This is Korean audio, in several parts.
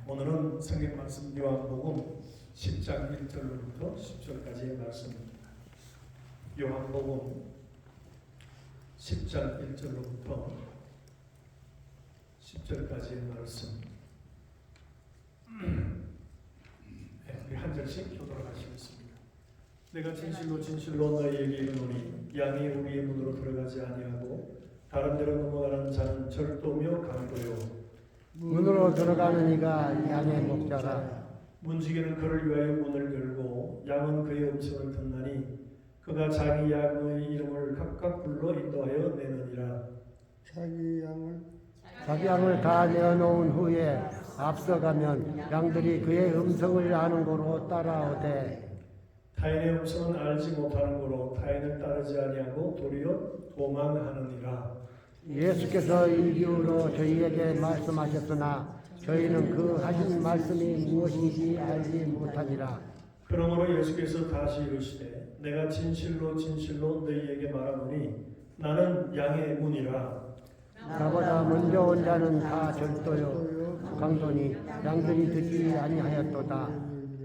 오늘은 성경 말씀 요한복음 10장 1절로부터 10절까지의 말씀입니다. 요한복음 10장 1절로부터 10절까지의 말씀. 우리 한 절씩 교도록 하시겠습니다. 내가 진실로 진실로 너희에게 이르노니 양이 우리의 문으로 들어가지 아니하고 다른 데로 넘어가는 자는 절도며 강도요 문으로 들어가는 이가 양의 목자라. 문지기는 그를 위하여 문을 열고 양은 그의 음성을 듣나니 그가 자기 양의 이름을 각각 불러 인도하여 내느니라. 자기 양을 다 내어놓은 후에 앞서가면 양들이 그의 음성을 아는 고로 따라오되 타인의 음성은 알지 못하는 고로 타인을 따르지 아니하고 도리어 도망하느니라. 예수께서 이후로 저희에게 말씀하셨으나 저희는 그 하신 말씀이 무엇인지 알지 못하니라. 그러므로 예수께서 다시 이르시되 내가 진실로 진실로 너희에게 말하노니 나는 양의 문이라. 나보다 먼저 온 자는 다 절도요 강도니 양들이 듣지 아니하였도다.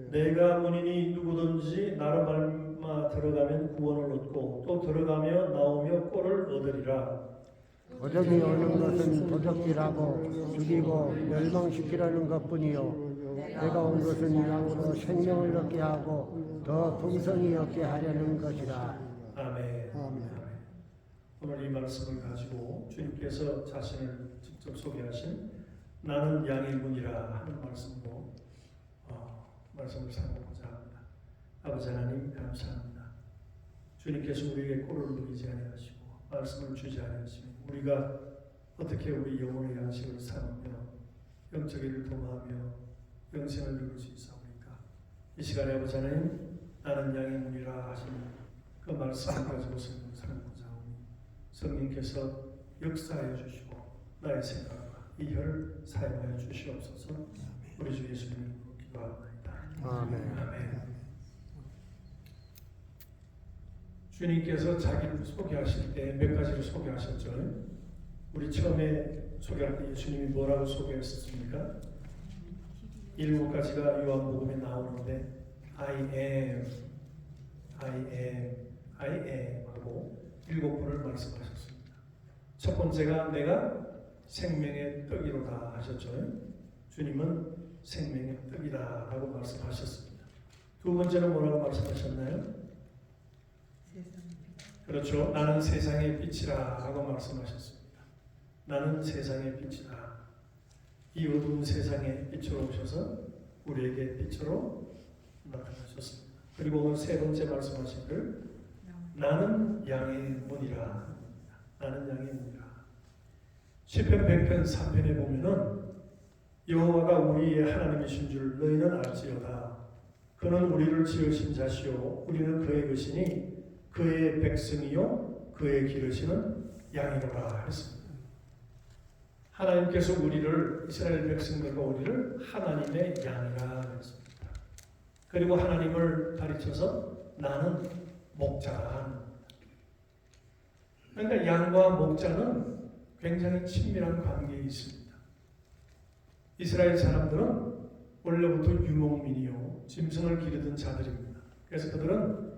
내가 문이니 누구든지 나로 말미암아 들어가면 구원을 얻고 또 들어가며 나오며 꼴을 얻으리라. 도적이 오는 것은 도적질하고 죽이고 멸망시키려는 것뿐이요 내가 온 것은 양으로 생명을 얻게 하고 더 풍성히 얻게 하려는 것이라. 아멘. 오늘 이 말씀을 가지고 주님께서 자신을 직접 소개하신 나는 양의 문이라 하는 말씀으로 말씀을 삼고자 합니다. 아버지 하나님 감사합니다. 주님께서 우리에게 꼴을 누리지 아니하시고 말씀을 주지 아니하시며 우리가 어떻게 우리 영혼의 양식을 삼으며 영적 일을 통하며 영생을 누릴 수 있사옵니까? 이 시간에 아버지 하나님 나는 양의 문이라 하신 그 말씀을 가지고 살고자 하오니 성령께서 역사하여 주시고 나의 생각과 이 혀를 사용하여 주시옵소서. 우리 주 예수님의 이름으로 기도합니다. 아멘. 아멘. 주님께서 자기를 소개하실 때 몇 가지를 소개하셨죠. 우리 처음에 소개할 때 예수님이 뭐라고 소개했었습니까? 7가지가 요한복음에 나오는데 I am 하고 7번을 말씀하셨습니다. 첫 번째가 내가 생명의 떡이로다 하셨죠. 주님은 생명의 떡이다 라고 말씀하셨습니다. 두 번째는 뭐라고 말씀하셨나요? 그렇죠. 나는 세상의 빛이라 하고 말씀하셨습니다. 나는 세상의 빛이다. 이 어두운 세상에 빛으로 오셔서 우리에게 빛으로 나타나셨습니다. 그리고 오늘 세 번째 말씀하신 글 나는 양의 문이라. 나는 양의 문이라. 시편 100편 3편에 보면은 여호와가 우리의 하나님이신 줄 너희는 알지어다. 그는 우리를 지으신 자시요 우리는 그의 것이니 그의 백성이요 그의 기르시는 양이로라 했습니다. 하나님께서 우리를 이스라엘 백성들과 우리를 하나님의 양이라 했습니다. 그리고 하나님을 가르쳐서 나는 목자라. 그러니까 양과 목자는 굉장히 친밀한 관계에 있습니다. 이스라엘 사람들은 원래부터 유목민이요 짐승을 기르던 자들입니다. 그래서 그들은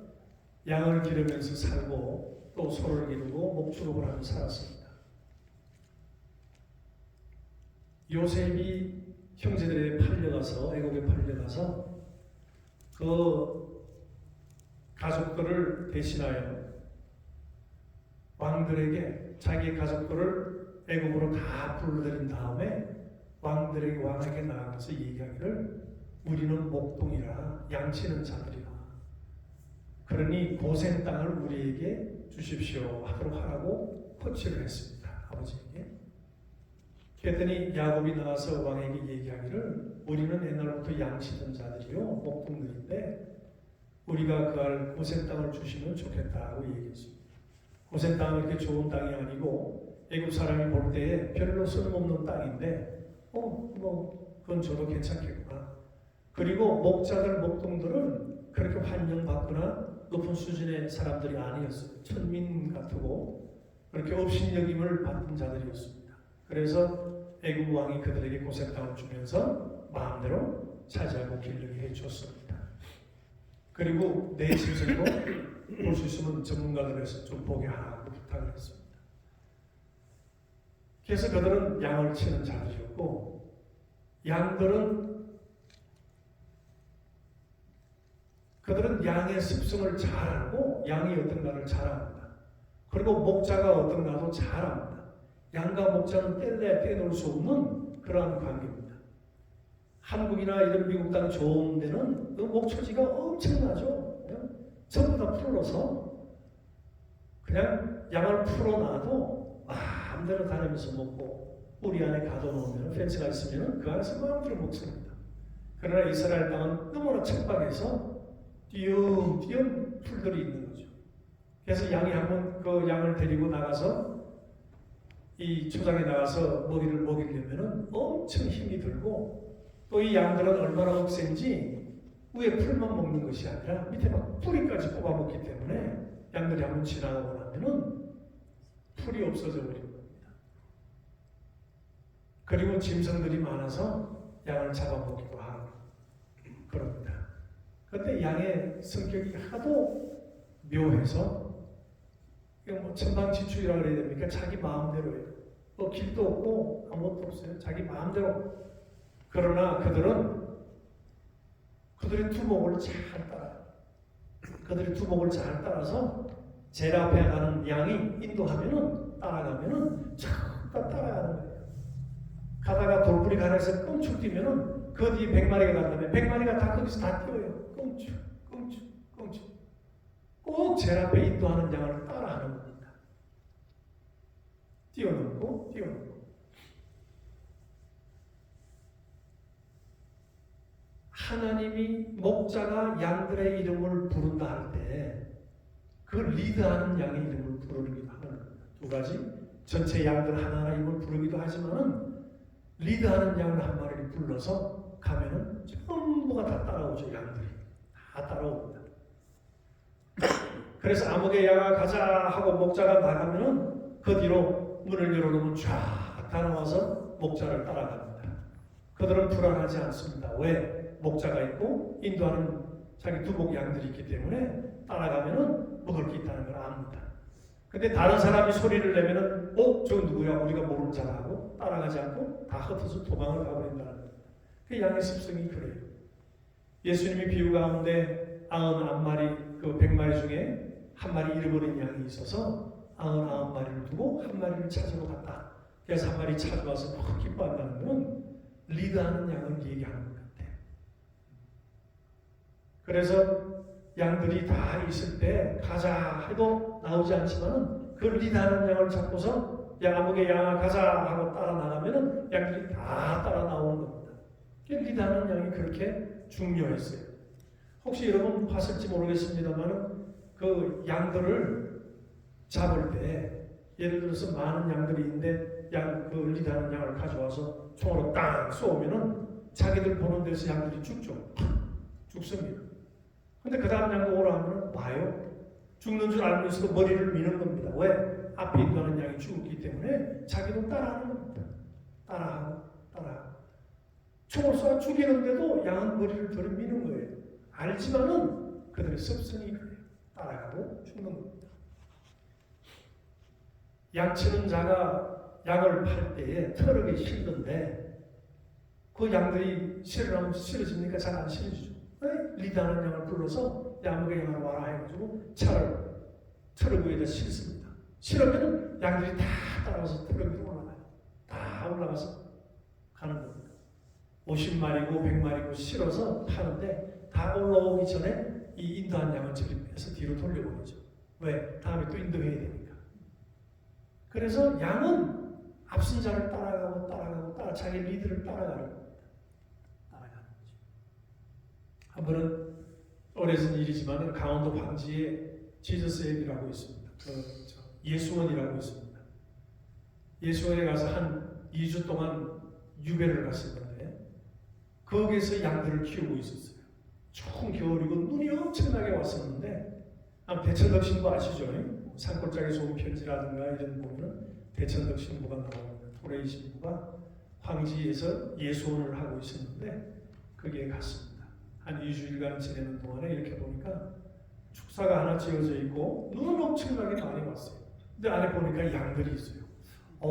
양을 기르면서 살고 또 소를 기르고 목축업을 하며 살았습니다. 요셉이 형제들에 팔려가서 애국에 팔려가서 그 가족들을 대신하여 왕들에게 자기 가족들을 애국으로 다 불러들인 다음에 왕에게 나아가서 얘기하기를 우리는 목동이라 양치는 자들이라. 그러니 고센 땅을 우리에게 주십시오 하라고 호치를 했습니다. 아버지에게. 그랬더니 야곱이 나와서 왕에게 얘기하기를 우리는 옛날부터 양치던 자들이요 목동들인데 우리가 그 고센 땅을 주시면 좋겠다고 얘기했습니다. 고센 땅은 이렇게 좋은 땅이 아니고 애굽 사람이 볼 때에 별로 쓸모없는 땅인데 그건 저도 괜찮겠구나. 그리고 목자들 목동들은 그렇게 환영받거나 높은 수준의 사람들이 아니었어요. 천민 같고 그렇게 업신여김을 받은 자들이었습니다. 그래서 애굽 왕이 그들에게 고센 땅을 주면서 마음대로 차지하고 기르게 해줬습니다. 그리고 내 짐승도 볼 수 있으면 전문가들에서 좀 보게 하라고 부탁을 했습니다. 그래서 그들은 양을 치는 자들이었고 그들은 양의 습성을 잘 알고 양이 어떤가를 잘 압니다. 그리고 목자가 어떤가도 잘 압니다. 양과 목자는 뗄래야 떼놓을 수 없는 그러한 관계입니다. 한국이나 이런 미국 땅 좋은 데는 그 목초지가 엄청나죠. 전부 다 풀어서 그냥 양을 풀어놔도 마음대로 다니면서 먹고 우리 안에 가둬놓으면 펜스가 있으면 그 안에서 마음대로 먹습니다. 그러나 이스라엘 땅은 너무나 척박해서 띄엄띄엄 풀들이 있는 거죠. 그래서 양이 한번 그 양을 데리고 나가서 이 초장에 나가서 먹이를 먹이려면 엄청 힘이 들고 또 이 양들은 얼마나 억센지 위에 풀만 먹는 것이 아니라 밑에 막 뿌리까지 뽑아먹기 때문에 양들이 한번 지나가고 나면은 풀이 없어져 버린 겁니다. 그리고 짐승들이 많아서 양을 잡아먹기도 하고 그럽니다. 그런데 양의 성격이 하도 묘해서 이거 뭐 천방지축이라 그래야 됩니까? 자기 마음대로 해요. 뭐 길도 없고 아무것도 없어요. 자기 마음대로. 그러나 그들의 두목을 잘 따라요. 그들의 두목을 잘 따라서 제일 앞에 가는 양이 인도하면은 따라가면은 쫙 따라가는 거예요. 가다가 돌부리 가에서 껑충 뛰면은 그 뒤에 100마리가 간다면 100마리가 다 거기서 다 뛰어요. 껑충. 꼭 제일 앞에 인도하는 양을 따라하는 겁니다. 뛰어넘고. 하나님이 목자가 양들의 이름을 부른다 할 때 그 리드하는 양의 이름을 부르기도 하는 겁니다. 두 가지. 전체 양들 하나하나 이름을 부르기도 하지만은 리드하는 양을 한 마리를 불러서 가면은 전부가 다 따라오죠. 양들이 다 따라옵니다. 그래서 아무개 양아 가자 하고 목자가 나가면은 그 뒤로 문을 열어놓으면 쫙 다 나와서 목자를 따라갑니다. 그들은 불안하지 않습니다. 왜? 목자가 있고 인도하는 자기 두목 양들이 있기 때문에 따라가면은 먹을 게 있다는 걸 압니다. 근데 다른 사람이 소리를 내면은 저 누구야? 우리가 모르는 자라 하고 따라가지 않고 다 흩어서 도망을 가버린다는 겁니다. 그 양의 습성이 그래요. 예수님이 비유 가운데 99마리 그 100마리 중에 한 마리 잃어버린 양이 있어서 99마리를 두고 한 마리를 찾으러 갔다. 그래서 한 마리 찾아와서 막 기뻐한다는 건 리드하는 양을 얘기하는 것 같아요. 그래서 양들이 다 있을 때 가자 해도 나오지 않지만 그 리드하는 양을 잡고서 양아무개 양아 가자 하고 따라 나가면은 양들이 다 따라 나오는 겁니다. 리드하는 양이 그렇게 중요했어요. 혹시 여러분 봤을지 모르겠습니다만 그 양들을 잡을 때 예를 들어서 많은 양들이 있는데 그 리드하는 양을 가져와서 총으로 딱 쏘면은 자기들 보는 데서 양들이 죽습니다. 근데 그 다음 양도 오라 하면 와요. 죽는 줄 알면서도 머리를 미는 겁니다. 왜? 앞에 있는 양이 죽었기 때문에 자기도 따라하는 겁니다. 따라하고. 총을 쏴 죽이는데도 양은 머리를 들이미는 거예요. 알지만은 그들의 습성이 그래요. 따라가고 죽는 겁니다. 양치는 자가 양을 팔 때에 트럭에 실던데 그 양들이 실어집니까? 잘 안 실어지죠. 리드하는 양을 불러서 양무개 양을 와라 해가지고 트럭 위에다 실습니다. 실으면 양들이 다 따라가서 트럭 위로 올라가요. 다 올라가서 가는 겁니다. 50마리고 100마리고 실어서 파는데 다 올라오기 전에 이 인도한 양을 저리 빼서 뒤로 돌려보내죠. 왜? 다음에 또 인도해야 되니까. 그래서 양은 앞선 자를 따라가고 자기 리드를 따라가는 겁니다. 한 번은 오래전 일이지만 강원도 광주에 지저스앱이라고 있습니다. 예수원이라고 있습니다. 예수원에 가서 한 2주 동안 유배를 갔었는데 거기에서 양들을 키우고 있었어요. 총 겨울이고 눈이 엄청나게 왔었는데 대천덕 신부 아시죠? 산골짜기 소음 편지라든가 이런 보면은 대천덕 신부가 나오는데 토레이 신부가 황지에서 예수원을 하고 있었는데 거기에 갔습니다. 한 2주일간 지내는 동안에 이렇게 보니까 축사가 하나 지어져 있고 눈은 엄청나게 많이 왔어요. 근데 안에 보니까 양들이 있어요.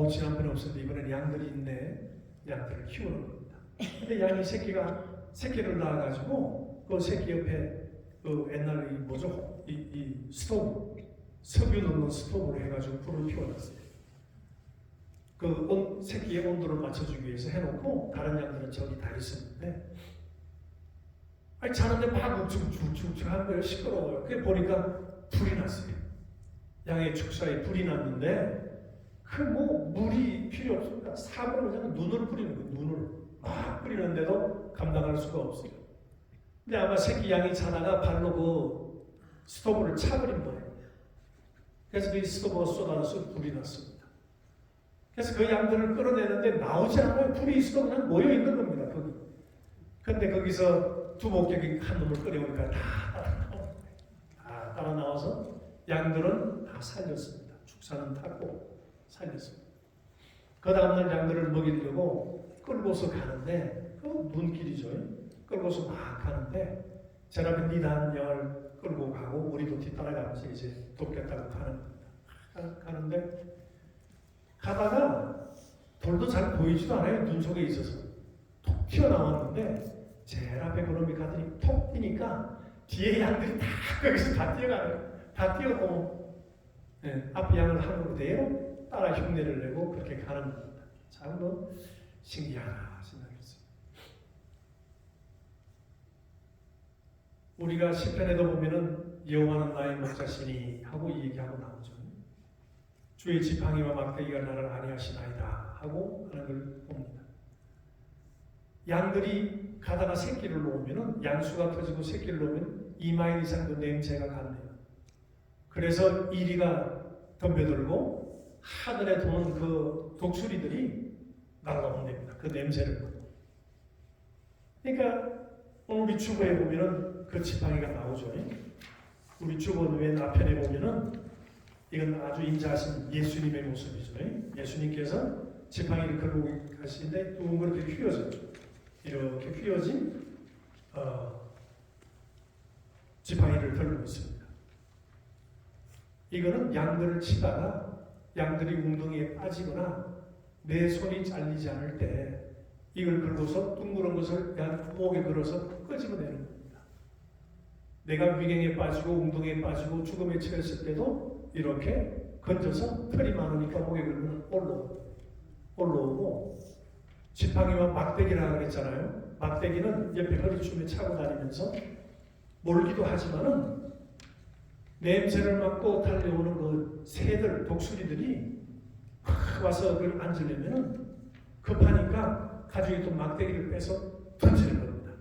지난번에 없었는데 이번엔 양들이 있네. 양들을 키우는 겁니다. 근데 양이 새끼를 낳아가지고 그 새끼 옆에 그 옛날에 뭐죠? 이 스토브, 석유 넣는 스토브로 해가지고 불을 피워놨어요. 그 새끼의 온도를 맞춰주기 위해서 해놓고 다른 양들은 저기 다 있었는데 자는데 막 우충충충충 하는 거예요. 시끄러워요. 그게 보니까 불이 났어요. 양의 축사에 불이 났는데 물이 필요 없습니다. 삽으로 그냥 눈을 뿌리는 거예요. 눈을 막 뿌리는데도 감당할 수가 없어요. 근데 아마 새끼 양이 자다가 발로 그 스토브를 차버린 거예요. 그래서 그 스토브가 쏟아져서 불이 났습니다. 그래서 그 양들을 끌어내는데 나오지 않아요. 불이 있어도 그냥 모여 있는 겁니다. 거기. 근데 거기서 두 목격이 한 놈을 끌어오니까 다 따라 나와서 양들은 다 살렸습니다. 축사는 타고 살렸습니다. 그 다음날 양들을 먹이려고 끌고서 가는데 그 눈길이죠. 끌고서 막 가는데 제라빈 니단 양을 끌고 가고 우리도 뒤따라가면서 이제 돕겠다고 가는 겁니다. 가는데 가다가 돌도 잘 보이지도 않아요. 눈 속에 있어서 톡 튀어나왔는데 제일 앞에 그놈이 가더니 톡 뛰니까 뒤에 양들이 다 거기서 다 뛰어가요. 다 뛰어가고 앞에 양을 한 그대로 따라 흉내를 내고 그렇게 가는 겁니다. 참 신기하다 생각했어요. 우리가 시편에도 보면은 여호와는 나의 목자시니 하고 이 얘기하고 나오죠. 주의 지팡이와 막대기가 나를 안위하시나이다 하고 하는 걸 봅니다. 양들이 가다가 새끼를 놓으면은 양수가 터지고 새끼를 놓으면 2마일 이상 그 냄새가 간대요. 그래서 이리가 덤벼들고 하늘에 도는 그 독수리들이 날아온답니다. 그 냄새를 맡고. 그러니까 오늘 우리 주보에 보면은 그 지팡이가 나오죠. 우리 주보 맨 앞편에 보면은 이건 아주 인자하신 예수님의 모습이죠. 예수님께서 지팡이를 걸고 가시는데 둥그렇게 휘어져요. 이렇게 휘어진 지팡이를 들고 있습니다. 이거는 양들을 치다가 양들이 웅덩이에 빠지거나 내 손이 잘리지 않을 때 이걸 걸고서 둥그런 것을 양 목에 걸어서 끄집어내는 겁니다. 내가 위경에 빠지고 웅덩이에 빠지고 죽음에 처했을 때도 이렇게 건져서 털이 많으니까 목에 걸면 올라오고 지팡이와 막대기라고 그랬잖아요. 막대기는 옆에 허리춤에 차고 다니면서 몰기도 하지만은 냄새를 맡고 달려오는 그 새들, 독수리들이 와서 그걸 앉으려면은 급하니까 가죽에 또 막대기를 빼서 던지는 겁니다.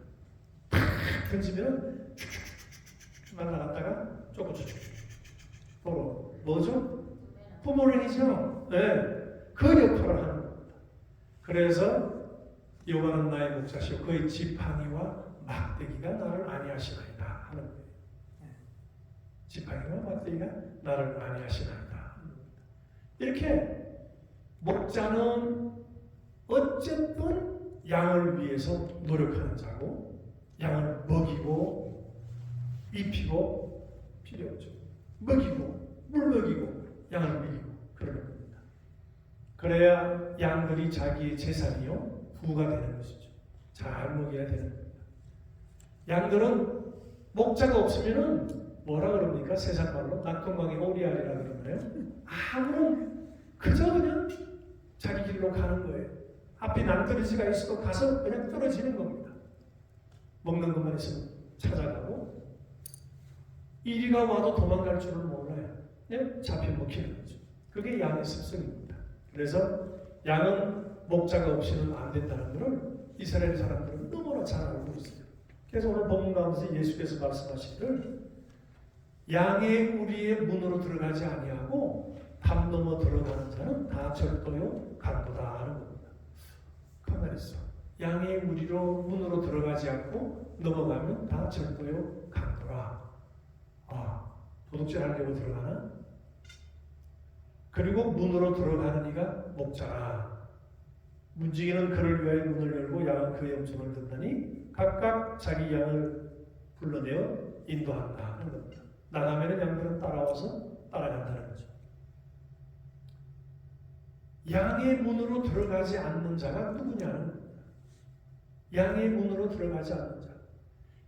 던지면은 쭉쭉쭉쭉쭉 날아갔다가 조금 쭉쭉쭉쭉 도로 뭐죠? 부모랭이죠. 네, 그 역할을 하는 겁니다. 그래서 여호와는 나의 목자시오 그의 지팡이와 막대기가 나를 안위하시나이다 하는 거예요. 지팡이와 막대기가 나를 안위하시나이다. 이렇게 목자는 어쨌든 양을 위해서 노력하는 자고 양을 먹이고 입히고 필요 없죠. 먹이고 물 먹이고 양을 먹이고 그러는 겁니다. 그래야 양들이 자기의 재산이요 부가 되는 것이죠. 잘 먹여야 되는 겁니다. 양들은 목자가 없으면은 뭐라 그럽니까? 세상 말로 낙동강의 오리알이라 그러나요? 아무런 그저 그냥 자기 길로 가는 거예요. 앞에 낭떠러지가 있어도 가서 그냥 떨어지는 겁니다. 먹는 것만 있으면 찾아가고 이리가 와도 도망갈 줄을 몰라요. 그냥 잡혀 먹히는 거죠. 그게 양의 습성입니다. 그래서 양은 목자가 없이는 안 된다는 것을 이스라엘 사람들은 너무나 잘 알고 있어요. 그래서 오늘 본문 가운데 예수께서 말씀하시기를 양의 우리의 문으로 들어가지 아니하고 담 넘어 들어가는 자는 다 절도요 강도다 하는 겁니다. 가만히 있어. 양의 우리로 문으로 들어가지 않고 넘어가면 다 절도요 강도라. 도둑질 하려고 들어가나? 그리고 문으로 들어가는 이가 목자라. 문지기는 그를 위하여 문을 열고 양은 그의 음성을 듣더니 각각 자기 양을 불러내어 인도한다 하는 겁니다. 나가면 양들은 따라와서 따라간다는 거죠. 양의 문으로 들어가지 않는 자가 누구냐는 겁니다. 양의 문으로 들어가지 않는 자.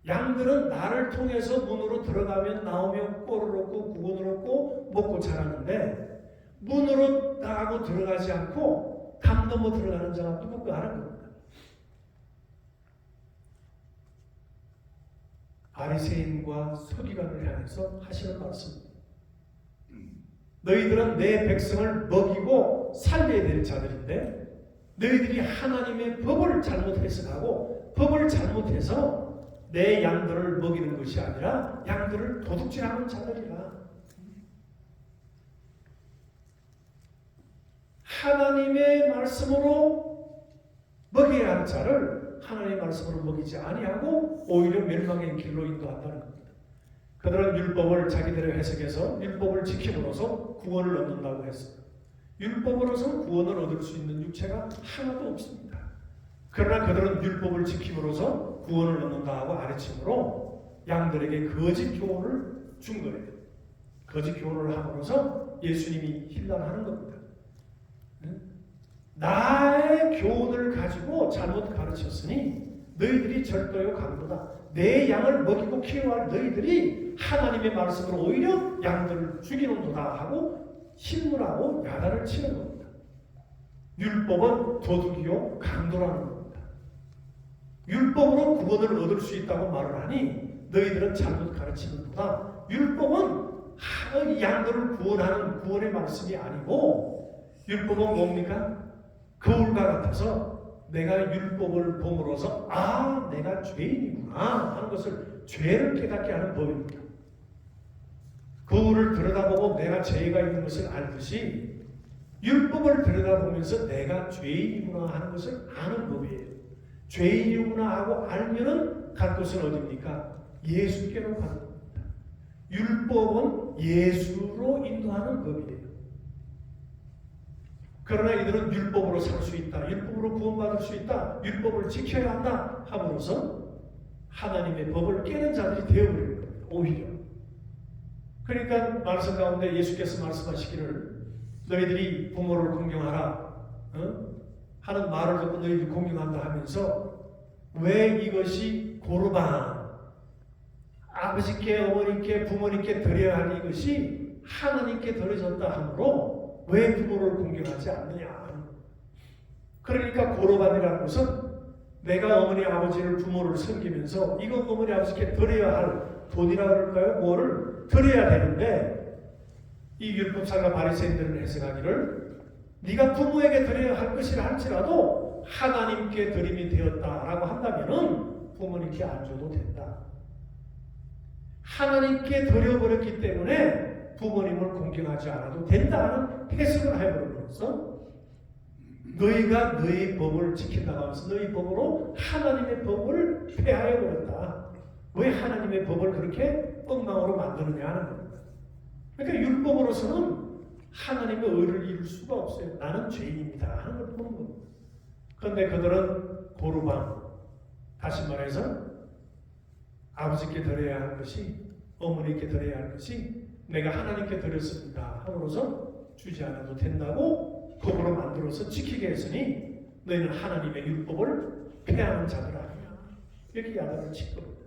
양들은 나를 통해서 문으로 들어가면 나오면 꼴을 얻고 구원을 얻고 먹고 자라는데 문으로 나가고 들어가지 않고 담 넘어 들어가는 자가 누군가 하는 겁니다. 바리새인과 서기관을 향해서 하시는 말씀입니다. 너희들은 내 백성을 먹이고 살려야 될 자들인데 너희들이 하나님의 법을 잘못 해석하고 법을 잘못해서 내 양들을 먹이는 것이 아니라 양들을 도둑질하는 자들이라. 하나님의 말씀으로 먹여야 할 자를 하나님의 말씀으로 먹이지 아니하고 오히려 멸망의 길로 인도한다는 겁니다. 그들은 율법을 자기들의 해석해서 율법을 지킴으로써 구원을 얻는다고 했어요. 율법으로서 구원을 얻을 수 있는 육체가 하나도 없습니다. 그러나 그들은 율법을 지킴으로써 구원을 얻는다 하고 아래침으로 양들에게 거짓 교훈을 준 거예요. 거짓 교훈을 함으로써 예수님이 힐난하는 겁니다. 나의 교훈을 가지고 잘못 가르쳤으니 너희들이 절도요 강도다. 내 양을 먹이고 키워야 할 너희들이 하나님의 말씀으로 오히려 양들을 죽이는도다 하고 신문하고 야단을 치는 겁니다. 율법은 도둑이요 강도라는 겁니다. 율법으로 구원을 얻을 수 있다고 말을 하니 너희들은 잘못 가르치는도다. 율법은 양들을 구원하는 구원의 말씀이 아니고 율법은 뭡니까? 거울과 같아서 내가 율법을 봄으로써 내가 죄인이구나 하는 것을 죄를 깨닫게 하는 법입니다. 거울을 들여다보고 내가 죄가 있는 것을 알듯이 율법을 들여다보면서 내가 죄인이구나 하는 것을 아는 법이에요. 죄인이구나 하고 알면은 갈 곳은 어디입니까? 예수께로 가는 겁니다. 율법은 예수로 인도하는 법이에요. 그러나 이들은 율법으로 살 수 있다. 율법으로 구원받을 수 있다. 율법을 지켜야 한다. 함으로써 하나님의 법을 깨는 자들이 되어버리는 겁니다. 오히려. 그러니까 말씀 가운데 예수께서 말씀하시기를 너희들이 부모를 공경하라 하는 말을 듣고 너희들이 공경한다 하면서 왜 이것이 고르반 아버지께 어머니께 부모님께 드려야 할 이것이 하나님께 드려졌다 하므로 왜 부모를 공경하지 않느냐. 그러니까 고르반이라는 것은 내가 어머니 아버지를 부모를 섬기면서 이거 어머니 아버지께 드려야 할 돈이라 그럴까요? 뭐를 드려야 되는데 이 율법사가 바리새인들은 해석하기를 네가 부모에게 드려야 할 것이라 할지라도 하나님께 드림이 되었다라고 한다면은 부모님께 안 줘도 된다. 하나님께 드려버렸기 때문에 부모님을 공경하지 않아도 된다는 해석을 해버리면서 너희가 너희 법을 지킨다고 하면서 너희 법으로 하나님의 법을 폐하여 버렸다. 왜 하나님의 법을 그렇게 엉망으로 만드느냐 하는 겁니다. 그러니까 율법으로서는 하나님의 의를 이룰 수가 없어요. 나는 죄인입니다 하는 걸 보는 겁니다. 그런데 그들은 고르반, 다시 말해서 아버지께 드려야 할 것이 어머니께 드려야 할 것이 내가 하나님께 드렸습니다 함으로써 주지 않아도 된다고 법으로 만들어서 지키게 했으니 너희는 하나님의 율법을 폐하는 자들 아니냐. 이렇게 야단을 친 겁니다.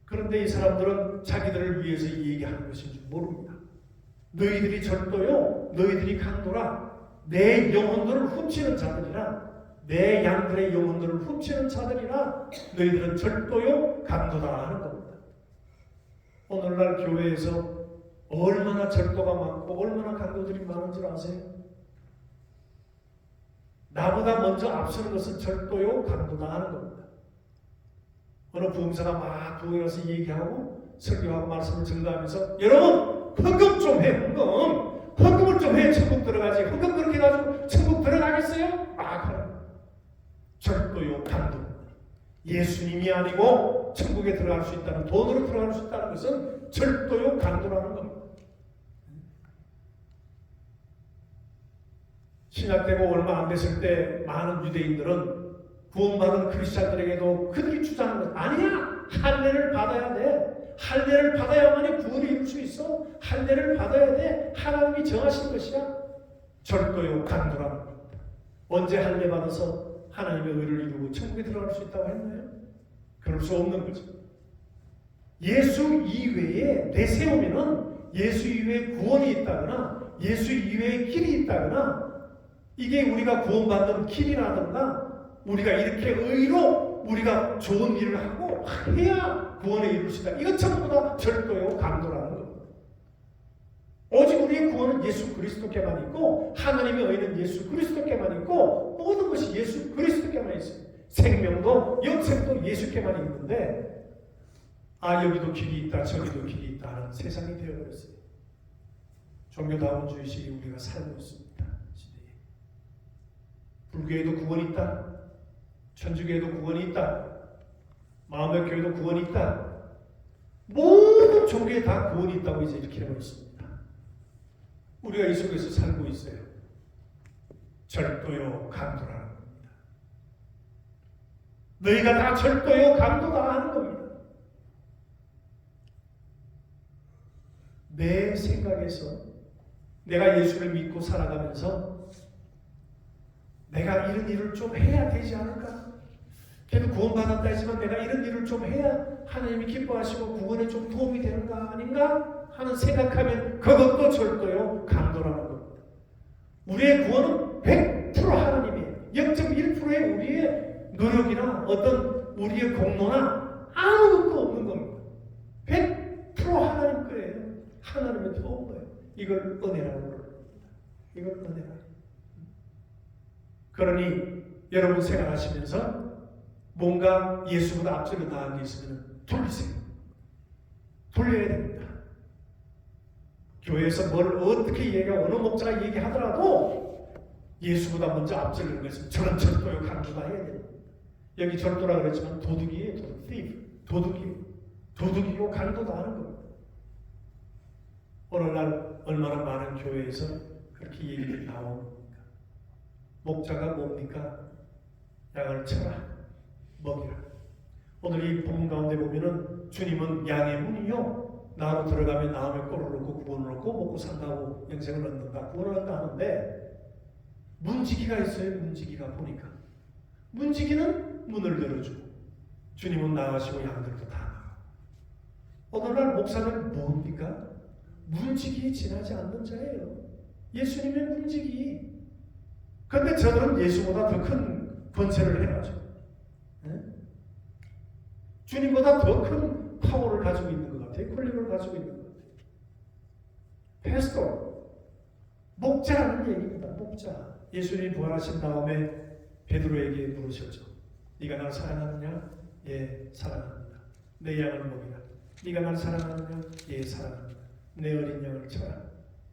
그런데 이 사람들은 자기들을 위해서 이 얘기하는 것인 줄 모릅니다. 너희들이 절도요, 너희들이 강도라, 내 영혼들을 훔치는 자들이라, 내 양들의 영혼들을 훔치는 자들이라 너희들은 절도요, 강도다 하는 겁니다. 오늘날 교회에서 얼마나 절도가 많고 얼마나 강도들이 많은 줄 아세요? 나보다 먼저 앞서는 것은 절도요, 강도다 하는 겁니다. 어느 부흥사가 막 부흥에 와서 얘기하고 설교하고 말씀을 증거하면서 여러분 헌금 좀 해. 헌금을 좀 해. 천국 들어가지. 헌금 그렇게 해가지고 천국 들어가겠어요? 막 하는 절도요, 강도. 예수님이 아니고 천국에 들어갈 수 있다는, 돈으로 들어갈 수 있다는 것은 절도요, 강도라는 겁니다. 신약되고 얼마 안 됐을 때 많은 유대인들은 구원받은 크리스찬들에게도 그들이 주장하는 것 아니야. 할례를 받아야 돼. 할례를 받아야만이 구원을 이룰 수 있어. 할례를 받아야 돼. 하나님이 정하신 것이야. 절도요 간두라는 겁니다. 언제 할례 받아서 하나님의 의를 이루고 천국에 들어갈 수 있다고 했나요? 그럴 수 없는 거죠. 예수 이외에 내세우면은 예수 이외에 구원이 있다거나 예수 이외에 길이 있다거나 이게 우리가 구원받는 길이라든가 우리가 이렇게 의로 우리가 좋은 일을 하고 해야 구원에 이룰 수 있다. 이것 전부 다 절도요 강도라는 겁니다. 오직 우리의 구원은 예수 그리스도께만 있고 하나님의 의는 예수 그리스도께만 있고 모든 것이 예수 그리스도께만 있습니다. 생명도 영생도 예수께만 있는데 여기도 길이 있다 저기도 길이 있다 하는 세상이 되어버렸어요. 종교다원주의식이 우리가 살고 있습니다. 시대에. 불교에도 구원이 있다. 천주교에도 구원이 있다. 마음의 교회도 구원이 있다. 모든 종교에 다 구원이 있다고 이제 이렇게 해버렸습니다. 우리가 이 속에서 살고 있어요. 절도요 강도라는 겁니다. 너희가 다 절도요 강도다 하는 겁니다. 내 생각에서 내가 예수를 믿고 살아가면서 내가 이런 일을 좀 해야 되지 않을까? 걔도 구원받았다 했지만 내가 이런 일을 좀 해야 하나님이 기뻐하시고 구원에 좀 도움이 되는가 아닌가 하는 생각하면 그것도 절도요 강도라는 겁니다. 우리의 구원은 100% 하나님이에요. 0.1%의 우리의 노력이나 어떤 우리의 공로나 아무것도 없는 겁니다. 100% 하나님 거예요. 하나님의 도움 거예요. 이걸 은혜라고 부릅니다. 이걸 은혜라. 그러니 여러분 생각하시면서 뭔가 예수보다 앞서서 나은 게 있으면 돌리세요. 돌려야 됩니다. 교회에서 뭘 어떻게 얘기하고 어느 목사가 얘기하더라도 예수보다 먼저 앞서는 것은 저런 절도요 강도다 해야 됩니다. 여기 절도라 그랬지만 도둑이에요. 도둑이에요. 도둑이고 강도다 하는 겁니다. 오늘날 얼마나 많은 교회에서 그렇게 얘기를 나옵니까? 목자가 뭡니까? 양을 쳐라, 먹이라. 오늘 이 본문 가운데 보면은 주님은 양의 문이요 나로 들어가면 나음의 꼴을 얻고 구원을 얻고 먹고 산다고 영생을 얻는다 구원을 얻는다 하는데 문지기가 있어요. 문지기가 보니까 문지기는 문을 열어주고 주님은 나가시고 양들도 다 나가고 오늘날 목사는 뭡니까? 문지기에 지나지 않는 자예요. 예수님의 문지기. 그런데 저들은 예수보다 더 큰 권세를 해가지고 주님보다 더 큰 파워를 가지고 있는 것 같아요. 권력을 가지고 있는 것 같아요. 패스터, 목자라는 얘기입니다. 목자. 예수님이 부활하신 다음에 베드로에게 물으셨죠. 네가 나를 사랑하느냐? 예, 사랑합니다. 내 양을 먹이라. 네가 나를 사랑하느냐? 예, 사랑합니다. 내 어린 양을 쳐라.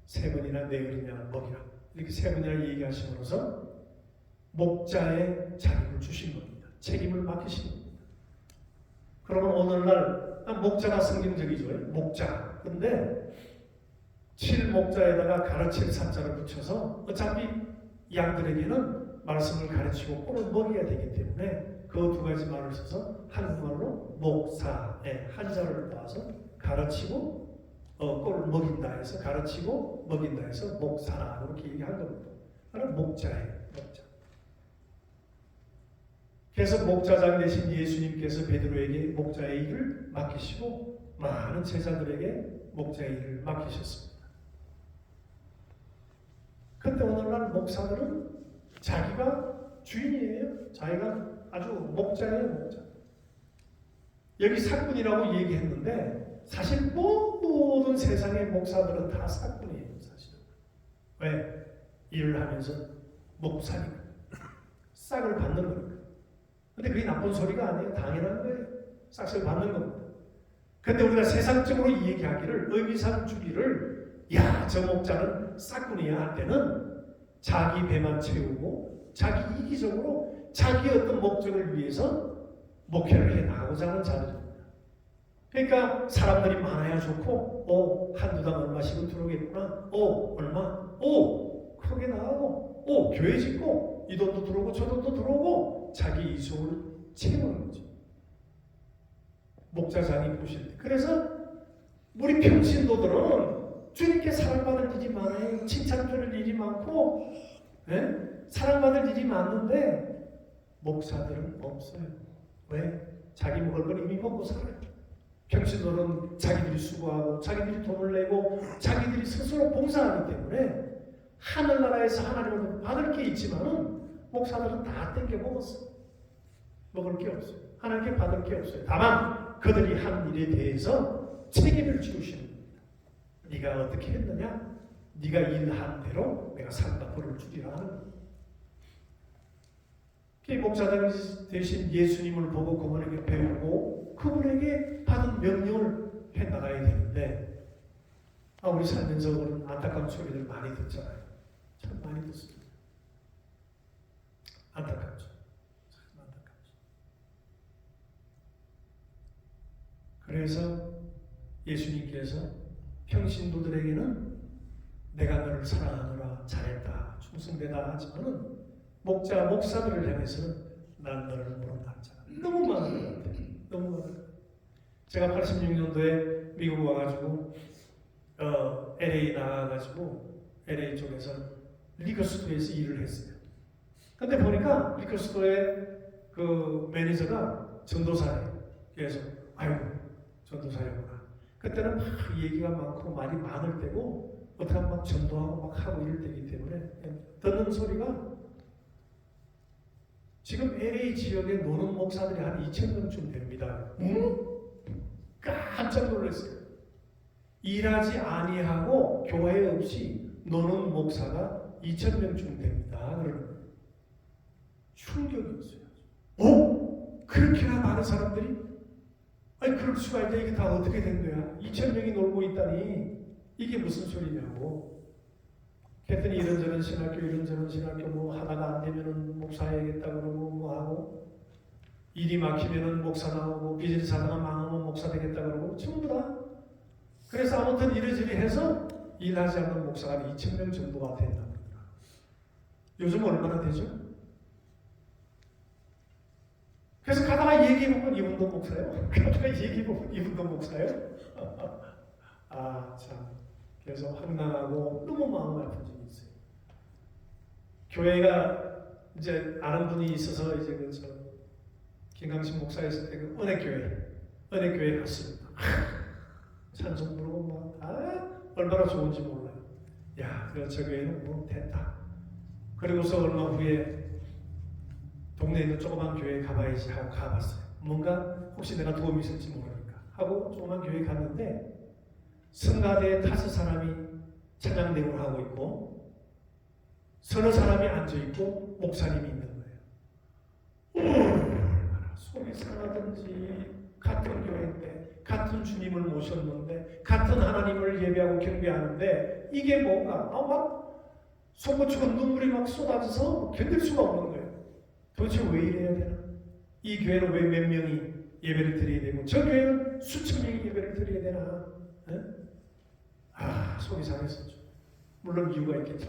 세 번이나 내 어린 양을 먹이라. 이렇게 세 번이나 얘기하심으로써 목자의 자격을 주신 겁니다. 책임을 맡기신 겁니다. 그러면 오늘날 목자가 성경적이죠. 목자. 그런데 칠목자에다가 가르칠 산자를 붙여서 어차피 양들에게는 말씀을 가르치고 꼴을 먹여야 되기 때문에 그 두 가지 말을 써서 한국말로 목사의 한자를 따서 가르치고 꼴을 먹인다 해서 가르치고 먹인다 해서 목사라 이렇게 얘기한 겁니다. 그럼 목자예요. 목자. 그래서 목자장 되신 예수님께서 베드로에게 목자의 일을 맡기시고 많은 제자들에게 목자의 일을 맡기셨습니다. 그런데 오늘날 목사들은 자기가 주인이에요. 자기가 아주 목자예요. 목자. 여기 사꾼이라고 얘기했는데 사실 모든 세상의 목사들은 다 사꾼이에요. 사실은. 왜? 일을 하면서 먹고 사니까. 싹을 받는 거니까. 근데 그게 나쁜 소리가 아니에요. 당연한 거예요. 싹을 받는 겁니다. 근데 우리가 세상적으로 이 얘기하기를 의미상 주기를 야, 저 목자는 싹꾼이야 할 때는 자기 배만 채우고 자기 이기적으로 자기 어떤 목적을 위해서 목회를 해나가고자 하는 자들입니다. 그러니까 사람들이 많아야 좋고 한두 당 얼마씩은 들어오겠구나. 얼마? 크게 나가고 교회 짓고 이 돈도 들어오고 저 돈도 들어오고 자기 이속을 채우는 거죠. 목자장이 보실 때. 그래서 우리 평신도들은 주님께 사랑받을 일이 많아요. 칭찬받을 일이 많고 사랑받을 일이 많은데 목사들은 없어요. 왜? 자기 먹을 걸 이미 먹고 살아요. 평신도는 자기들이 수고하고 자기들이 돈을 내고 자기들이 스스로 봉사하기 때문에 하늘나라에서 하나님을 받을 게 있지만은 목사들은 다 땡겨 먹었어. 먹을 게 없어요. 하나님께 받을 게 없어요. 다만 그들이 한 일에 대해서 책임을 지우시는 겁니다. 네가 어떻게 했느냐? 네가 일한 대로 내가 상과 벌을 주리라 하는 겁니다. 목자들 대신 예수님을 보고 그분에게 배우고 그분에게 받은 명령을 해나가야 되는데 우리 살면서 그런 안타까운 소리를 많이 듣잖아요. 참 많이 듣습니다. 안타깝죠. 참 안타깝죠. 그래서 예수님께서 평신도들에게는 내가 너를 사랑하노라 잘했다 충성되다 하지만은 목사들을 향해서는 난 너를 모른다 하잖아. 너무 많은 것 같아요. 너무 많은 것 같아요. 제가 86년도에 미국 와가지고 LA 나가가지고 LA 쪽에서 리커스토어에서 일을 했어요. 근데 보니까 리커스토어의 그 매니저가 전도사예요. 그래서 아이고 전도사였구나. 그때는 막 얘기가 많고 말이 많을 때고 어떻게 하면 막 전도하고 막 하고 이럴 때이기 때문에 듣는 소리가 지금 LA 지역에 노는 목사들이 한 2,000명쯤 됩니다. 깜짝 놀랐어요. 일하지 아니하고 교회 없이 노는 목사가 2,000명쯤 됩니다. 그러는 충격이었어요. 그렇게나 많은 사람들이? 아니 그럴 수가 있냐? 이게 다 어떻게 된 거야? 2,000명이 놀고 있다니 이게 무슨 소리냐고. 그랬더니 이런저런 신학교 뭐 하다가 안 되면은 목사 해야겠다 그러고 뭐 하고 일이 막히면은 목사 나오고 비즈니스 하다가 망하면 목사 되겠다 그러고 전부 다. 그래서 아무튼 이래저래 해서 일하지 않는 목사가 2,000명 정도가 된다. 요즘 얼마나 되죠? 그래서 가다가 얘기해보면 이분도 목사예요. 가다가 얘기해보면 이분도 목사예요. 참. 그래서 황당하고 너무 마음 아픈 적이 있어요. 교회가 이제 아는 분이 있어서 이제 김강신 목사 있을 때 그 은혜교회 갔습니다. 찬송 부르고 뭐 얼마나 좋은지 몰라요. 야, 저 교회는 뭐 됐다. 그리고서 얼마 후에 동네에 있는 조그만 교회에 가봐야지 하고 가봤어요. 뭔가 혹시 내가 도움이 있을지 모르니까 하고 조그만 교회에 갔는데 성가대에 5사람이 찬양 대우를 하고 있고 서너 사람이 앉아있고 목사님이 있는 거예요. 얼마나 속이 상하든지. 같은 교회인데 같은 주님을 모셨는데 같은 하나님을 예배하고 경배하는데 이게 뭔가 막 속고치고 눈물이 막 쏟아져서 견딜 수가 없는 거예요. 도대체 왜 이래야 되나? 이 교회는 왜 몇 명이 예배를 드려야 되고 저 교회는 수천 명이 예배를 드려야 되나? 속이 상했었죠. 물론 이유가 있겠죠.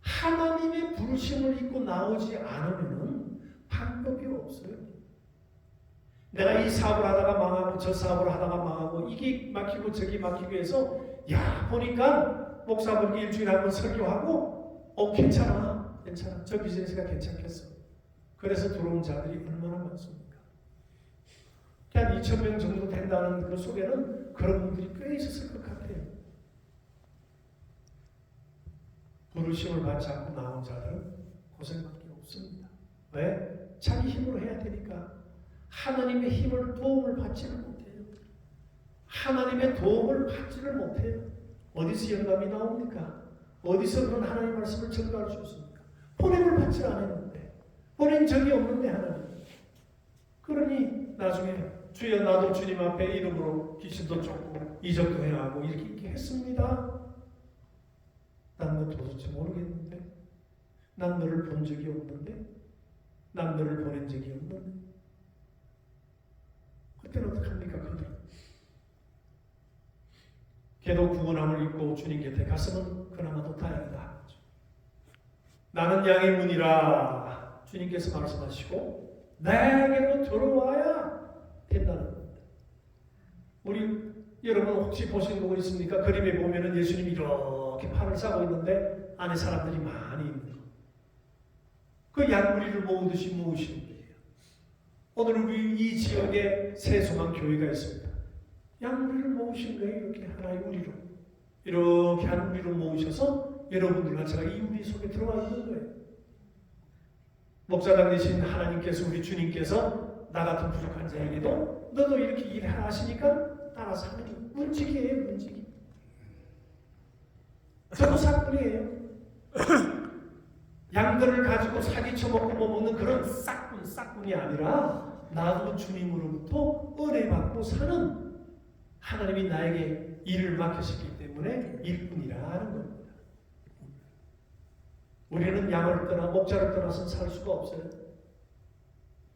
하나님의 부르심을 입고 나오지 않으면 방법이 없어요. 내가 이 사업을 하다가 망하고 저 사업을 하다가 망하고 이게 막히고 저기 막히고 해서 보니까 목사분이 일주일에 한 번 설교하고 괜찮아 저 비즈니스가 괜찮겠어. 그래서 들어온 자들이 얼마나 많습니까? 한 2,000명 정도 된다는 그 속에는 그런 분들이 꽤 있었을 것 같아요. 부르심을 받지 않고 나온 자들은 고생밖에 없습니다. 왜? 자기 힘으로 해야 되니까. 하나님의 힘을 도움을 받지를 못해요. 하나님의 도움을 받지를 못해요. 어디서 영감이 나옵니까? 어디서 그런 하나님의 말씀을 전달할 수 있습니까? 보냄을 받지 않았는데 보낸 적이 없는데 하나님. 그러니 나중에 주여 나도 주님 앞에 이름으로 귀신도 쫓고 이적도 행하고 이렇게 했습니다. 난 너 도대체 모르겠는데 난 너를 본 적이 없는데 난 너를 보낸 적이 없는데 그때는 어떡합니까? 그들은 걔도 구원함을 입고 주님 곁에 갔으면 그나마도 다행이다. 나는 양의 문이라 주님께서 말씀하시고 나에게로 들어와야 된다는 겁니다. 우리 여러분 혹시 보신 거 있습니까? 그림에 보면은 예수님이 이렇게 팔을 싸고 있는데 안에 사람들이 많이 있는 거. 그 양무리를 모으듯이 모으시는 거예요. 오늘 우리 이 지역에 새소망 교회가 있습니다. 양무리를 모으신 거예요. 이렇게 하나의 우리로. 이렇게 한 우리로 모으셔서 여러분들과 제가 이 우리 속에 들어와 있는 거예요. 목사장 되신 하나님께서 우리 주님께서 나 같은 부족한 자에게도 너도 이렇게 일하라 하시니까 따라서 하는 문지기예요. 문지기. 저도 사꾼이에요. 양들을 가지고 사기쳐먹고 먹는 그런 싹꾼이 아니라 나도 주님으로부터 은혜받고 사는 하나님이 나에게 일을 맡기셨기 때문에 일꾼이라는 겁니다. 우리는 양을 떠나 목자를 떠나서는 살 수가 없어요.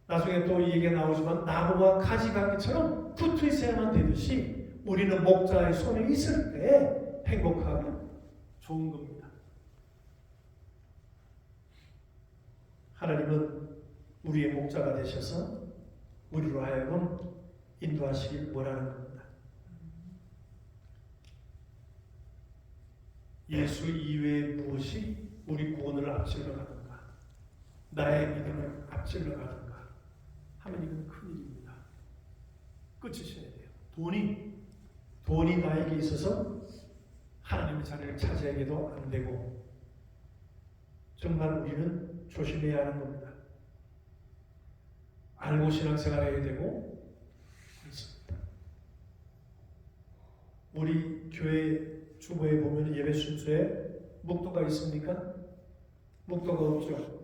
나중에 또 이 얘기가 나오지만 나무와 가지가기처럼 붙어 있어야만 되듯이 우리는 목자의 손에 있을 때 행복하고 좋은 겁니다. 하나님은 우리의 목자가 되셔서 우리로 하여금 인도하시길 원하는 겁니다. 예수 이외에 무엇이 우리 구원을 앞질러 가는가, 나의 믿음을 앞질러 가는가 하면 이건 큰일입니다. 끝이셔야 돼요. 돈이 나에게 있어서 하나님의 자리를 차지하기도 안 되고, 정말 우리는 조심해야 하는 겁니다. 알고 신앙생활 해야 되고 그렇습니다. 우리 교회 주보에 보면 예배 순서에 묵도가 있습니까? 묵도가 없죠.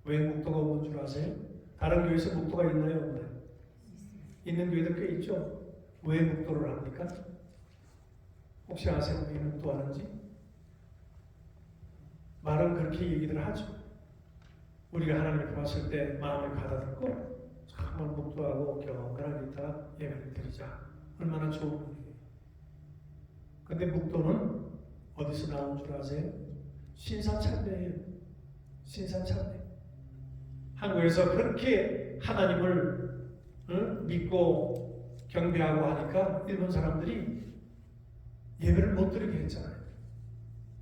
왜 묵도가 없는 줄 아세요? 다른 교회에서 묵도가 있나요? 없나요? 있는 교회도 꽤 있죠. 왜 묵도를 합니까? 혹시 아세요? 왜 묵도하는지? 말은 그렇게 얘기들 하죠. 우리가 하나님을 봤을 때 마음을 가다듬고 정말 묵도하고 경건하게 있다가 예배를 드리자. 얼마나 좋은 일이에요. 근데 묵도는 어디서 나온 줄 아세요? 신사참배예요. 신사참배. 한국에서 그렇게 하나님을 믿고 경배하고 하니까 일본 사람들이 예배를 못 드리게 했잖아요.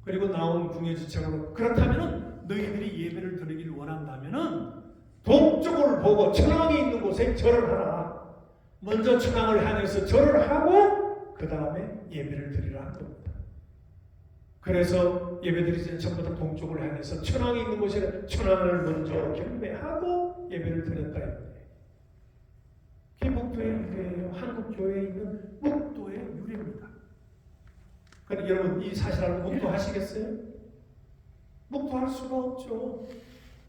그리고 나온 궁예지책으로 그렇다면은 너희들이 예배를 드리기를 원한다면은 동쪽을 보고 천왕이 있는 곳에 절을 하라. 먼저 천왕을 향해서 절을 하고 그 다음에 예배를 드리라 한 겁니다. 그래서 예배드리기 전에 전부 다 동쪽을 향해서 천왕이 있는 곳에 천왕을 먼저 경배하고 예배를 드렸다 이거예요. 그게 묵도의 유래예요. 한국 교회에 있는 묵도의 유래입니다. 그런데 여러분 이 사실 알고 묵도하시겠어요? 묵도할 수가 없죠.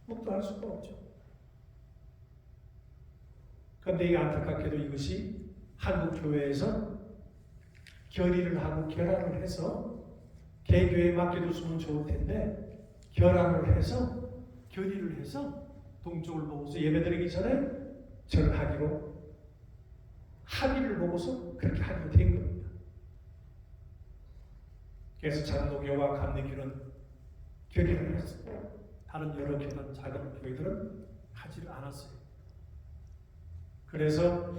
묵도할 수가 없죠. 그런데 이 안타깝게도 이것이 한국 교회에서 결의를 하고 결합을 해서 개교에 맡겨뒀으면 좋을 텐데 결합을 해서 결의를 해서 동쪽을 보고서 예배드리기 전에 절을 하기로 합의를 보고서 그렇게 하기로 된 겁니다. 그래서 장로교와 감리교는 결의를 했어요. 다른 여러 교단 작은 교회들은 하지를 않았어요. 그래서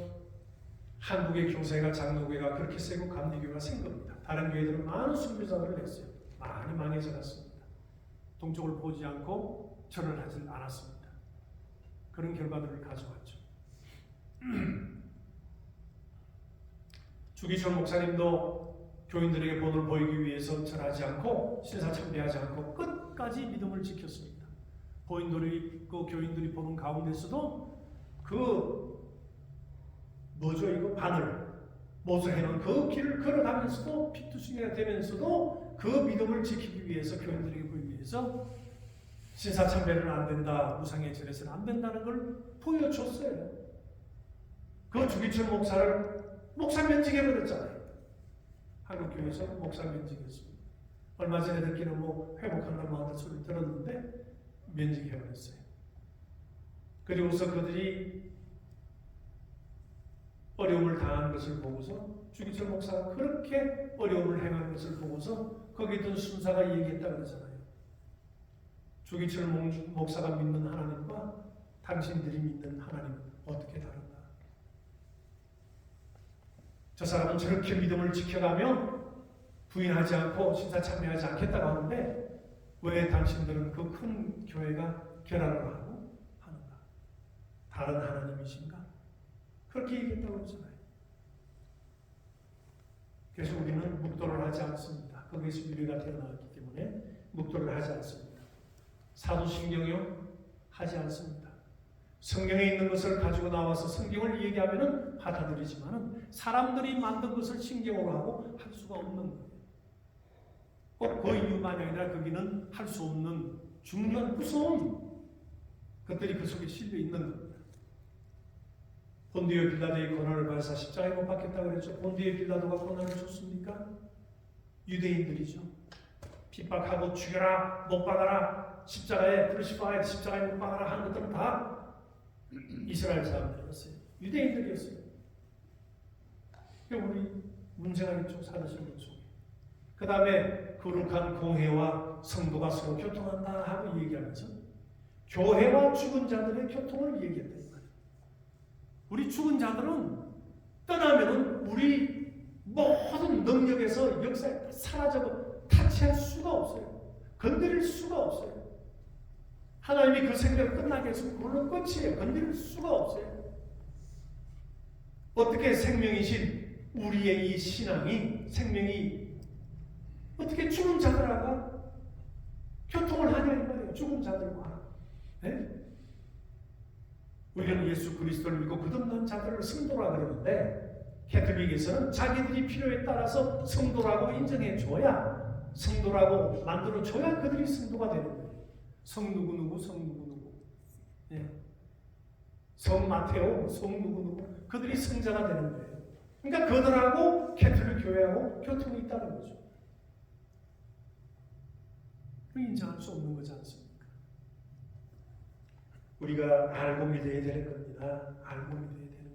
한국의 교세가 장로교회가 그렇게 세고 감리교가 센 겁니다. 다른 교회들은 많은 순교자들을 냈어요. 많이 망해져 갔습니다. 동쪽을 보지 않고 절을 하지 않았습니다. 그런 결과들을 가져왔죠. 주기철 목사님도 교인들에게 본을 보이기 위해서 절하지 않고 신사참배하지 않고 끝까지 믿음을 지켰습니다. 교인들이 보는 가운데서도 바늘 못을 해놓은 그 길을 걸어가면서도 피투성이가 되면서도 그 믿음을 지키기 위해서 교인들에게 보이기 위해서 신사참배는 안 된다, 우상의 절에서는 안 된다는 걸 보여줬어요. 그 주기철 목사를 목사 면직해버렸잖아요. 한국교회에서 목사 면직했습니다. 얼마 전에 듣기는 회복한다고 하는 소리를 들었는데 면직해버렸어요. 그리고서 그들이 어려움을 당하는 것을 보고서 주기철 목사가 그렇게 어려움을 행하는 것을 보고서 거기 있던 순사가 얘기했다 그러잖아요. 조기철 목사가 믿는 하나님과 당신들이 믿는 하나님은 어떻게 다른가? 저 사람은 저렇게 믿음을 지켜가며 부인하지 않고 신사 참여하지 않겠다고 하는데 왜 당신들은 그 큰 교회가 결합을 하고 하는가? 다른 하나님이신가? 그렇게 얘기했다고 그러잖아요. 그래서 우리는 묵도를 하지 않습니다. 거기에서 유래가 되어나왔기 때문에 묵도를 하지 않습니다. 사도신경이요? 하지 않습니다. 성경에 있는 것을 가지고 나와서 성경을 얘기하면 받아들이지만 사람들이 만든 것을 신경으로 하고 할 수가 없는 거예요. 꼭 그 이유만이 아니라 거기는 할 수 없는 중요한 무서운 것들이 그 속에 실려 있는 겁니다. 본디오 빌라도의 고난을 받아서 십자가에 못 박혔다고 그랬죠. 본디오 빌라도가 고난을 줬습니까? 유대인들이죠. 핍박하고 죽여라, 못 박아라, 십자가에 크루시파이드, 십자가에 못 박아라 하는 것들은 다 이스라엘 사람들이었어요. 유대인들이었어요. 우리 문제가 있죠. 사도신경 속에. 그 다음에 거룩한 공회와 성도가 서로 교통한다 하고 얘기하면서 교회와 죽은 자들의 교통을 얘기했다. 우리 죽은 자들은 떠나면은 우리 모든 능력에서 역사에 사라져고 타치할 수가 없어요. 건드릴 수가 없어요. 하나님이 그 생명을 끝나게 했으면 그걸로 끝이에요. 건드릴 수가 없어요. 어떻게 생명이신 우리의 이 신앙이 생명이 어떻게 죽은 자들하고 교통을 하냐 이 말이에요. 죽은 자들과. 네? 우리는 예수 그리스도를 믿고 거듭난 자들을 성도라 그러는데 캐톨릭에서는 자기들이 필요에 따라서 성도라고 인정해줘야 성도라고 만들어줘야 그들이 성도가 되는 거예요. 성 누구누구 성 누구누구 예. 성 마테오 성 누구누구 그들이 성자가 되는 거예요. 그러니까 그들하고 캐톨릭 교회하고 교통이 있다는 거죠. 인정할 수 없는 거지 않습니까? 우리가 알고 믿어야 되는 겁니다. 알고 믿어야 되는 거예요.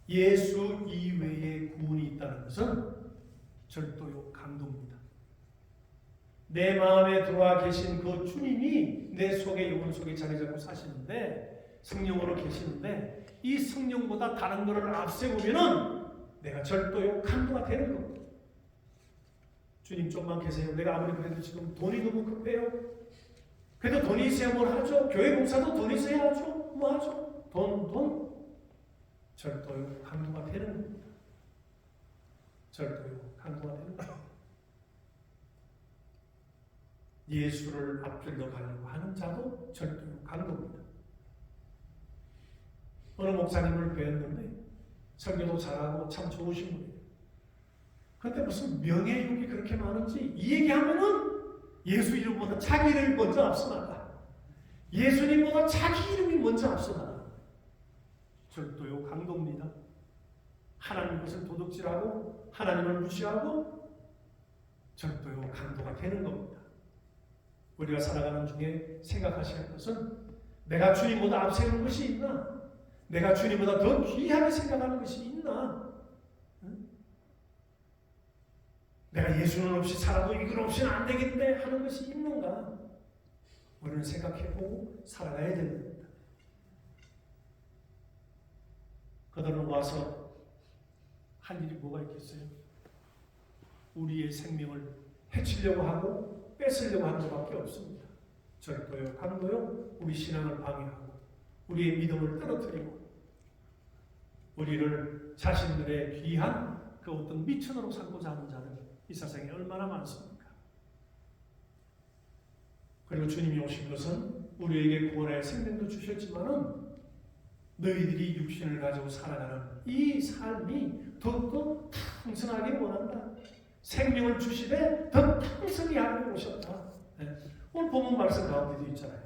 예수 이외에 구원이 있다는 것은 절도요 강도입니다. 내 마음에 들어와 계신 그 주님이 내 속에 영혼 속에 자리 잡고 사시는데 성령으로 계시는데 이 성령보다 다른 것을 앞세우면은 내가 절도요 강도가 되는 겁니다. 주님 좀만 계세요. 내가 아무리 그래도 지금 돈이 너무 급해요. 그래도 돈이 있어야 뭘 하죠? 교회 봉사도 돈 있어야 하죠? 뭐 하죠? 돈. 절도요 강도가 되는 겁니다. 절도요 강도가 되는 겁니다. 예수를 앞길로 가려고 하는 자도 절도요 강도입니다. 어느 목사님을 뵈었는데 설교도 잘하고 참 좋으신 분이에요. 그런데 무슨 명예욕이 그렇게 많은지 이 얘기하면은 예수 이름보다 자기 이름이 먼저 앞서나가. 예수님보다 자기 이름이 먼저 앞서나가. 절도요 강도입니다. 하나님 것을 도둑질하고 하나님을 무시하고 절도요 강도가 되는 겁니다. 우리가 살아가는 중에 생각하셔야 할 것은 내가 주님보다 앞세우는 것이 있나? 내가 주님보다 더 귀하게 생각하는 것이 있나? 내가 예수는 없이 살아도 이건 없이는 안 되겠네 하는 것이 있는가? 우리는 생각해보고 살아가야 됩니다. 그들은 와서 할 일이 뭐가 있겠어요? 우리의 생명을 해치려고 하고 뺏으려고 하는 것밖에 없습니다. 절도요, 강도요, 우리 신앙을 방해하고 우리의 믿음을 떨어뜨리고 우리를 자신들의 귀한 그 어떤 미천으로 삼고자 하는 자는 이 세상에 얼마나 많습니까? 그리고 주님이 오신 것은 우리에게 구원의 생명도 주셨지만은 너희들이 육신을 가지고 살아가는 이 삶이 더욱더 풍성하게 원한다. 생명을 주시되 더 풍성히 하고 오셨다. 네. 오늘 본문 말씀 가운데도 있잖아요.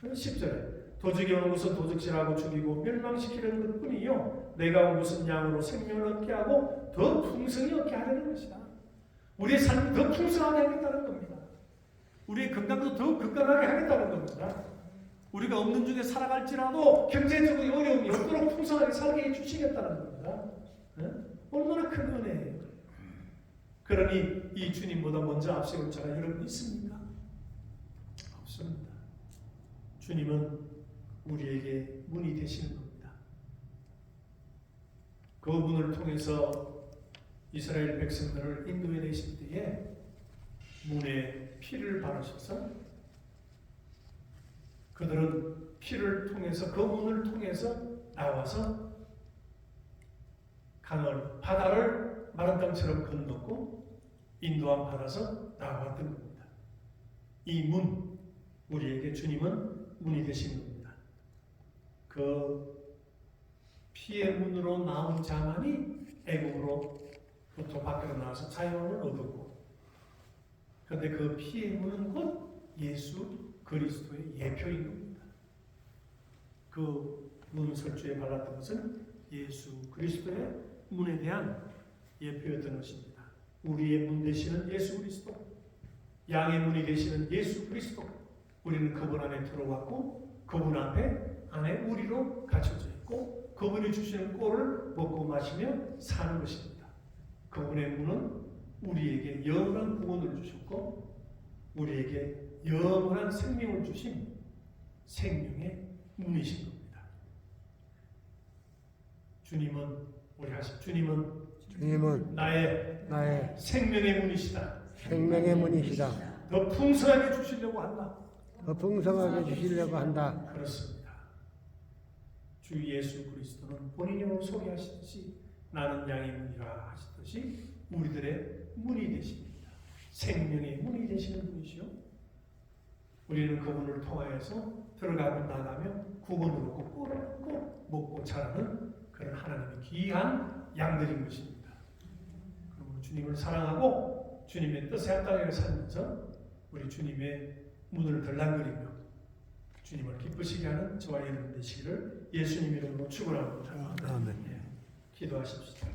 10절에 도적이 오는 것은 도적질하고 죽이고 멸망시키는 것뿐이요 내가 온 것은 양으로 생명을 얻게 하고 더 풍성히 얻게 하려는 것이다. 우리의 삶이 더 풍성하게 하겠다는 겁니다. 우리의 건강도 더 건강하게 하겠다는 겁니다. 우리가 없는 중에 살아갈지라도 경제적인 어려움이 없도록 풍성하게 살게 해주시겠다는 겁니다. 네? 얼마나 큰 은혜예요. 그러니 이 주님보다 먼저 앞세울 자가 여러분 있습니까? 주님은 우리에게 문이 되시는 겁니다. 그 문을 통해서 이스라엘 백성들을 인도해 내실 때에 문에 피를 바르셔서 그들은 피를 통해서 그 문을 통해서 나와서 바다를 마른 땅처럼 건넜고 인도함 받아서 나왔던 겁니다. 이 문, 우리에게 주님은 문이 되신 겁니다. 그 피의 문으로 나온 자만이 애국으로부터 밖으로 나와서 자유함을 얻었고, 그런데 그 피의 문은 곧 예수 그리스도의 예표인 겁니다. 그 문설주에 발랐던 것은 예수 그리스도의 문에 대한 예표였던 것입니다. 우리의 문 되시는 예수 그리스도, 양의 문이 되시는 예수 그리스도, 우리는 그분 안에 들어왔고 그분 안에 우리로 갇혀져 있고 그분이 주시는 꼴을 먹고 마시며 사는 것입니다. 그분의 문은 우리에게 영원한 구원을 주셨고 우리에게 영원한 생명을 주신 생명의 문이신 겁니다. 주님은 나의 생명의 문이시다. 생명의 문이시다. 더 풍성하게 주시려고 한다. 더 풍성하게 주시려고 한다. 그렇습니다. 주 예수 그리스도는 본인이 오늘 소개하시듯이 나는 양의 문이라 하시듯이 우리들의 문이 되십니다. 생명의 문이 되시는 분이시요. 우리는 그분을 통하여서 들어가고 나가며 구원을 얻고 꿀을 얻고 먹고 자라는 그런 하나님의 귀한 양들인 것입니다. 그러므로 주님을 사랑하고 주님의 뜻에 합당하게 살면서 우리 주님의 문을 들락거리며 주님을 기쁘시게 하는 저와 여러분 되시기를 예수님 이름으로 축원합니다. 아멘. 기도하십시다.